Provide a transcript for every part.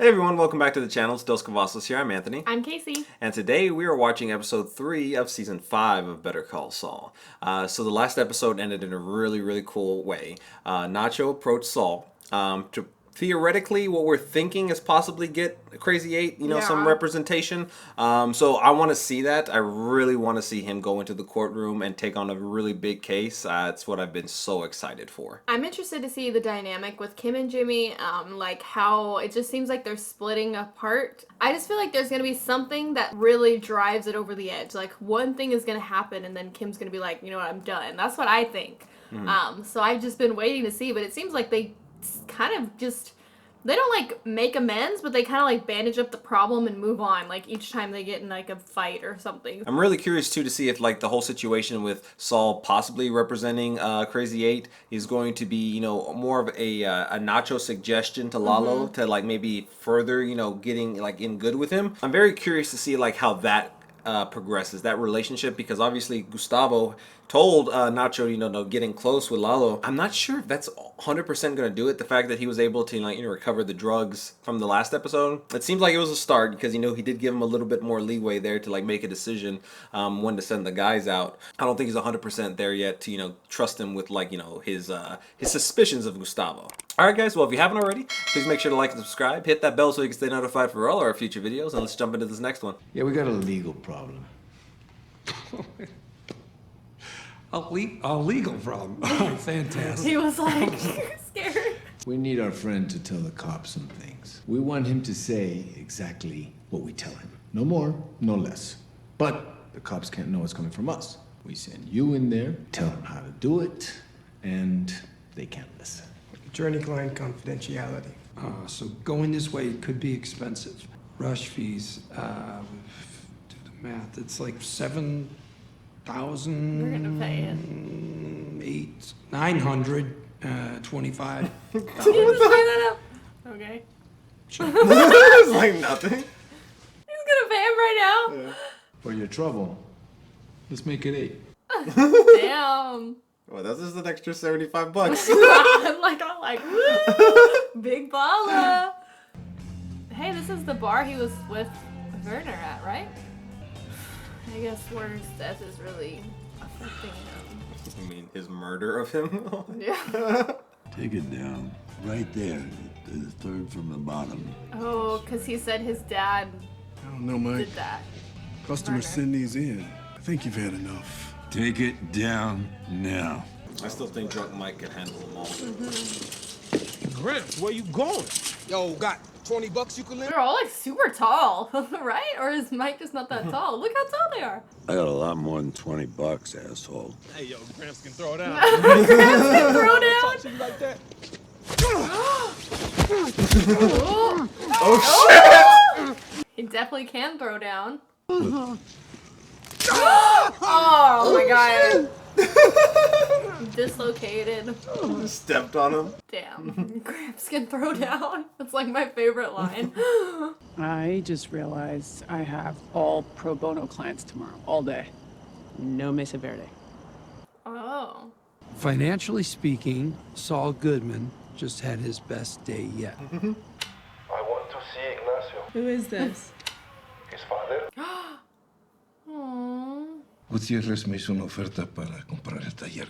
Hey everyone, welcome back to the channel. It's Dos Cavazos here. I'm Anthony. I'm Casey. And today we are watching episode 3 of season 5 of Better Call Saul. So the last episode ended in a really cool way. Nacho approached Saul to theoretically what we're thinking is possibly get Crazy 8, some representation. So I want to see that. I really want to see him go into the courtroom and take on a really big case. That's what I've been so excited for. I'm interested to see the dynamic with Kim and Jimmy, like how it just seems like they're splitting apart. I just feel like there's going to be something that really drives it over the edge. Like one thing is going to happen and then Kim's going to be like, you know what, I'm done. That's what I think. So I've just been waiting to see, but it seems like they kind of just... They don't, like, make amends, but they kind of, like, bandage up the problem and move on, like, each time they get in, like, a fight or something. I'm really curious, too, to see if, like, the whole situation with Saul possibly representing Crazy 8 is going to be, more of a Nacho suggestion to Lalo to, like, maybe further, getting, like, in good with him. I'm very curious to see, like, how that progresses, that relationship, because obviously Gustavo told Nacho, getting close with Lalo. I'm not sure if that's 100% going to do it. The fact that he was able to, recover the drugs from the last episode, it seems like it was a start because, he did give him a little bit more leeway there to, like, make a decision when to send the guys out. I don't think he's 100% there yet to, trust him with, like, his suspicions of Gustavo. Alright guys, well if you haven't already, please make sure to like and subscribe, hit that bell so you can stay notified for all our future videos, and let's jump into this next one. Yeah, we got a legal problem. A legal problem. Oh, fantastic. He was, like, scared. We need our friend to tell the cops some things. We want him to say exactly what we tell him. No more, no less. But the cops can't know it's coming from us. We send you in there, tell them how to do it, and they can't listen. Attorney-client confidentiality. So going this way could be expensive. Rush fees, do the math, it's like 7,000. We're gonna pay it. 925. Can you just say that up? Okay. It's like nothing. He's gonna pay him right now? Yeah. For your trouble, let's make it 8. Damn. Well, that's just an extra $75. I'm like, woo! Big baller. Hey, this is the bar he was with Werner at, right? I guess Werner's death is really affecting him. You mean his murder of him? Yeah. Take it down. Right there. The third from the bottom. Oh, because he said his dad I don't know, Mike. did that. Customers Murder. send these in. I think you've had enough. Take it down now. I still think Drunk Mike can handle them all. Gramps, where you going? Yo, got 20 bucks you can lend? They're all like super tall, right? Or is Mike just not that tall? Look how tall they are. I got a lot more than 20 bucks, asshole. Hey, yo, Gramps can throw it out. Gramps can throw down. Talk to you like that. Oh shit! He definitely can throw down. Oh my god. Dislocated. Stepped on him. Damn. Gramps can throw down. That's like my favorite line. I just realized I have all pro bono clients tomorrow, all day. No Mesa Verde. Oh. Financially speaking, Saul Goodman just had his best day yet. I want to see Ignacio, Who is this? his father. Aww. Gutiérrez me hizo una oferta para comprar el taller.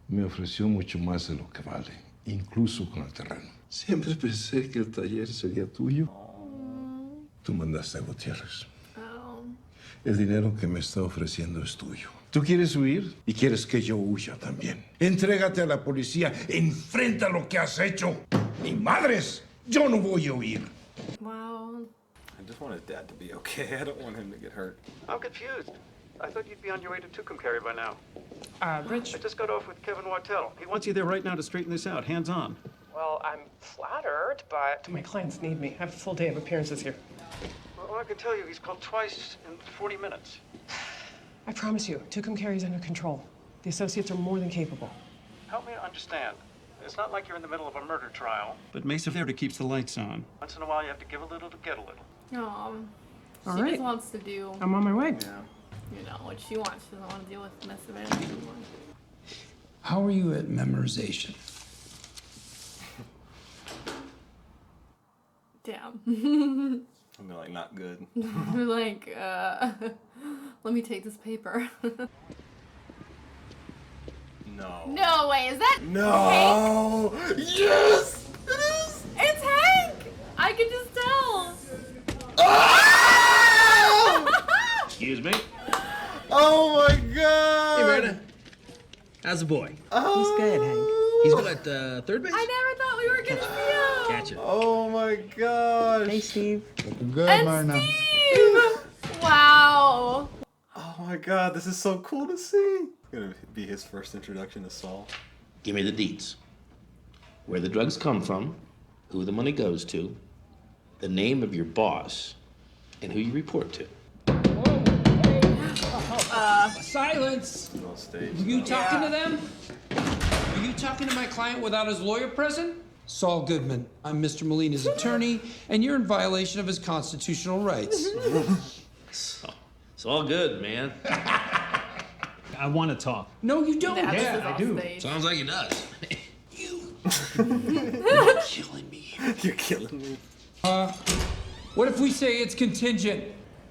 Me ofreció mucho más de lo que vale, incluso con el terreno. Siempre pensé que el taller sería tuyo. Tú mandaste a Gutiérrez. Oh. El dinero que me está ofreciendo es tuyo. Tú quieres huir y quieres que yo huya también. Entrégate a la policía, enfrenta lo que has hecho. Ni madres, yo no voy a huir. Wow. I just want his dad to be okay. I don't want him to get hurt. I'm confused. I thought you'd be on your way to Tucumcari by now. Rich. I just got off with Kevin Wartell. He wants You there right now to straighten this out, hands on. Well, I'm flattered, but my clients need me. I have a full day of appearances here. Well, I can tell you, he's called twice in 40 minutes. I promise you, Tucumcari is under control. The associates are more than capable. Help me understand. It's not like you're in the middle of a murder trial. But Mesa Verde keeps the lights on. Once in a while, you have to give a little to get a little. She right. just wants to do, I'm on my way. what she wants. She doesn't want to deal with mess of it anymore. How are you at memorization? Damn. I'm like, not good. We're like, let me take this paper. No. No way, is that No! Hank? Yes! It is! It's Hank! I can just tell. Ah! Excuse me? Oh my god! Hey, Miranda. How's the boy? Oh. He's good, Hank. He's good at third base? I never thought we were gonna see him. Gotcha. Oh my gosh. Hey, Steve. Looking good, And Myrna. Steve! Wow. Oh my god, this is so cool to see. It's gonna be his first introduction to Saul. Give me the deets. Where the drugs come from, who the money goes to, the name of your boss, and who you report to. Silence! No stage. Were you talking to them? Were you talking to my client without his lawyer present? Saul Goodman, I'm Mr. Molina's attorney, and you're in violation of his constitutional rights. It's all good, man. I want to talk. No, you don't. Yeah, I do. Sounds like he does. You're killing me. You're killing me. What if we say it's contingent?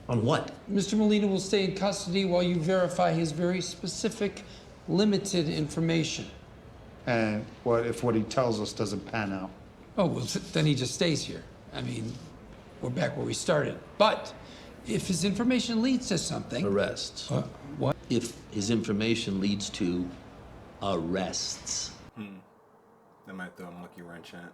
On what? Mr. Molina will stay in custody while you verify his very specific, limited information. And what if what he tells us doesn't pan out? Oh, well, then he just stays here. I mean, we're back where we started. But if his information leads to something... Arrests. What? If his information leads to arrests. That might throw a monkey wrench in it.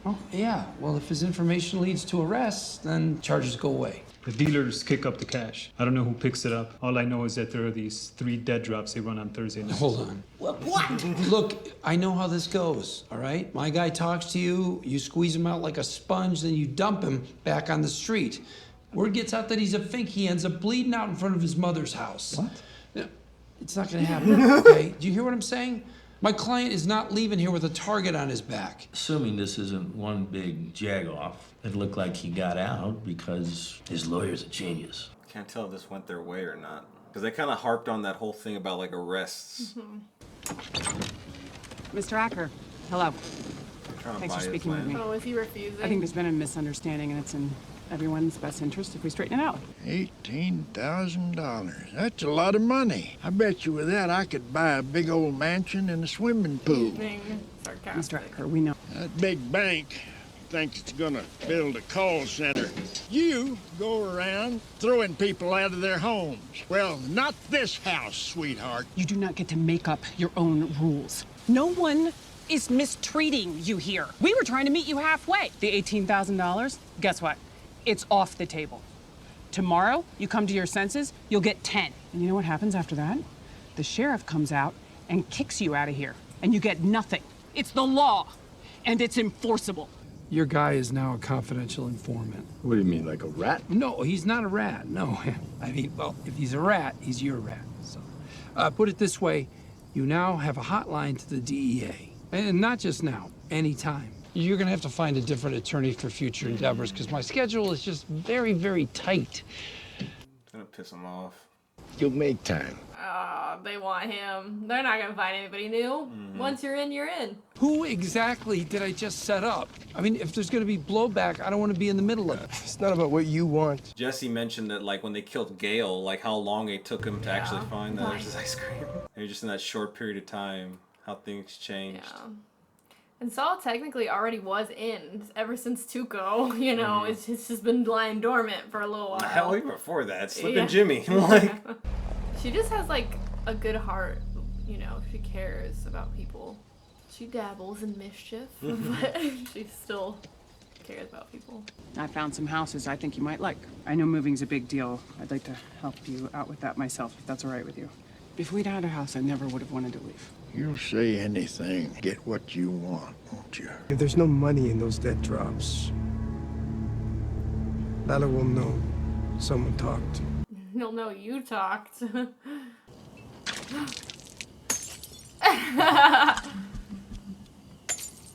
Oh, yeah. Well, if his information leads to arrests, then charges go away. The dealers kick up the cash. I don't know who picks it up. All I know is that there are these 3 dead drops they run on Thursday nights. Hold on. What? Look, I know how this goes, all right? My guy talks to you, you squeeze him out like a sponge, then you dump him back on the street. Word gets out that he's a fink, he ends up bleeding out in front of his mother's house. What? No, it's not gonna happen, okay? Do you hear what I'm saying? My client is not leaving here with a target on his back. Assuming this isn't one big jag-off, it looked like he got out because his lawyer's a genius. Can't tell if this went their way or not. Because they kind of harped on that whole thing about like arrests. Mr. Acker, hello. Trying to Thanks buy for his speaking with land. me. Oh, is he refusing? I think there's been a misunderstanding, and it's in everyone's best interest if we straighten it out. $18,000. That's a lot of money. I bet you with that I could buy a big old mansion and a swimming pool. Being sarcastic. Mr. Acker, we know. That big bank thinks it's gonna build a call center. You go around throwing people out of their homes. Well, not this house, sweetheart. You do not get to make up your own rules. No one is mistreating you here. We were trying to meet you halfway. The $18,000, guess what? It's off the table. Tomorrow, you come to your senses, you'll get 10. And you know what happens after that? The sheriff comes out and kicks you out of here, and you get nothing. It's the law, and it's enforceable. Your guy is now a confidential informant. What do you mean, like a rat? No, he's not a rat, no. I mean, well, if he's a rat, he's your rat. So, put it this way, you now have a hotline to the DEA. And not just now, anytime. You're gonna have to find a different attorney for future endeavors, because my schedule is just very, very tight. It's gonna piss him off. You'll make time. They want him. They're not gonna find anybody new. Once you're in, you're in. Who exactly did I just set up? I mean, if there's gonna be blowback, I don't want to be in the middle of it. It's not about what you want. Jesse mentioned that like when they killed Gale, like how long it took him to actually find that there's ice cream. And just in that short period of time, how things changed. Yeah. And Saul technically already was in ever since Tuco, you know, it's just been lying dormant for a little while. Hell, even before that, Slippin' Jimmy. Like, she just has like a good heart, you know, she cares about people. She dabbles in mischief, but she still cares about people. I found some houses I think you might like. I know moving's a big deal. I'd like to help you out with that myself, if that's all right with you. If we'd had a house, I never would have wanted to leave. You'll say anything, get what you want, won't you? If there's no money in those dead drops, Lala will know someone talked. He'll know you talked.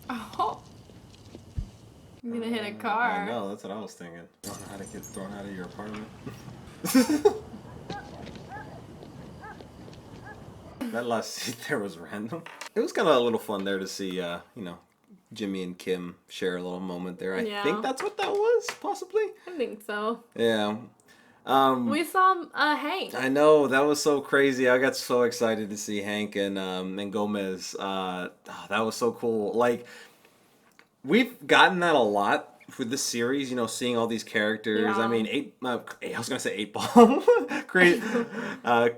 Oh. I'm gonna hit a car. I know, that's what I was thinking. I don't know how to get thrown out of your apartment. That last scene there was random. It was kind of a little fun there to see, you know, Jimmy and Kim share a little moment there. I Yeah. think that's what that was, possibly. I think so. Yeah. We saw Hank. I know that was so crazy. I got so excited to see Hank and Gomez. That was so cool. Like we've gotten that a lot with this series. You know, seeing all these characters. Yeah. I mean, I was gonna say Eight Ball. Crazy.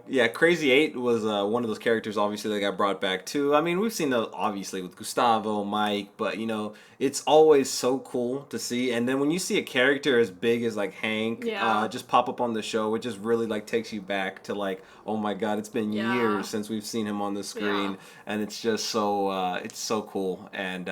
Yeah, Crazy Eight was one of those characters. Obviously, that got brought back too. I mean, we've seen those obviously with Gustavo, Mike, but you know, it's always so cool to see. And then when you see a character as big as like Hank, Yeah. just pop up on the show, it just really like takes you back to like, oh my God, it's been Yeah. years since we've seen him on the screen, Yeah. and it's just so it's so cool. And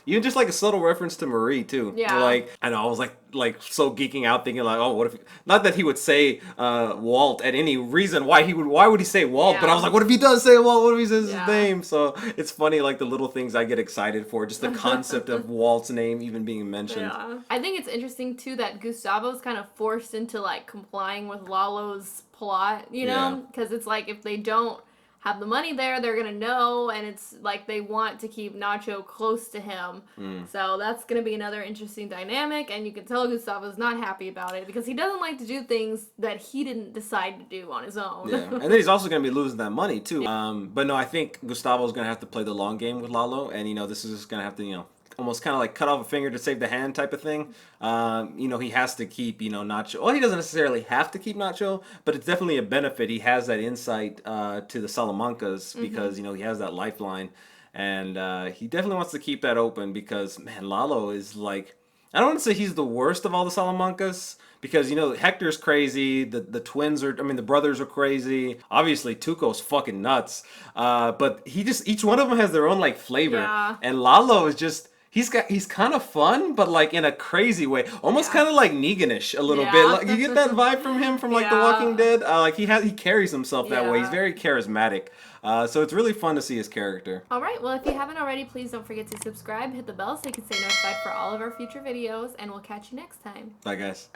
even just like a subtle reference to Marie too. Yeah. Like I know I was like so geeking out thinking like, oh, what if not that he would say Walt at any reason why would he say Walt? But I was like, what if he does say Walt? What if he says his name? So it's funny like the little things I get excited for, just the concept of Walt's name even being mentioned. Yeah. I think it's interesting too that Gustavo's kind of forced into like complying with Lalo's plot, you know? Because it's like if they don't have the money there, they're gonna know, and it's like they want to keep Nacho close to him. So that's gonna be another interesting dynamic, and you can tell Gustavo's not happy about it because he doesn't like to do things that he didn't decide to do on his own. Yeah, and then he's also going to be losing that money too. But no, I think Gustavo's going to have to play the long game with Lalo, and you know this is just going to have to almost kind of like cut off a finger to save the hand type of thing. You know, he has to keep Nacho. Well, he doesn't necessarily have to keep Nacho, but it's definitely a benefit. He has that insight to the Salamancas because he has that lifeline, and he definitely wants to keep that open because man, Lalo is like. I don't want to say he's the worst of all the Salamancas because Hector's crazy. The twins are, the brothers are crazy. Obviously, Tuco's fucking nuts. But each one of them has their own like flavor. Yeah. And Lalo is just he's kind of fun, but like in a crazy way, almost kind of like Neganish a little bit. Like, you get that vibe from him from like The Walking Dead. Like he carries himself that way. He's very charismatic. So it's really fun to see his character. All right, well, if you haven't already, please don't forget to subscribe, hit the bell so you can stay notified for all of our future videos, and we'll catch you next time. Bye, guys.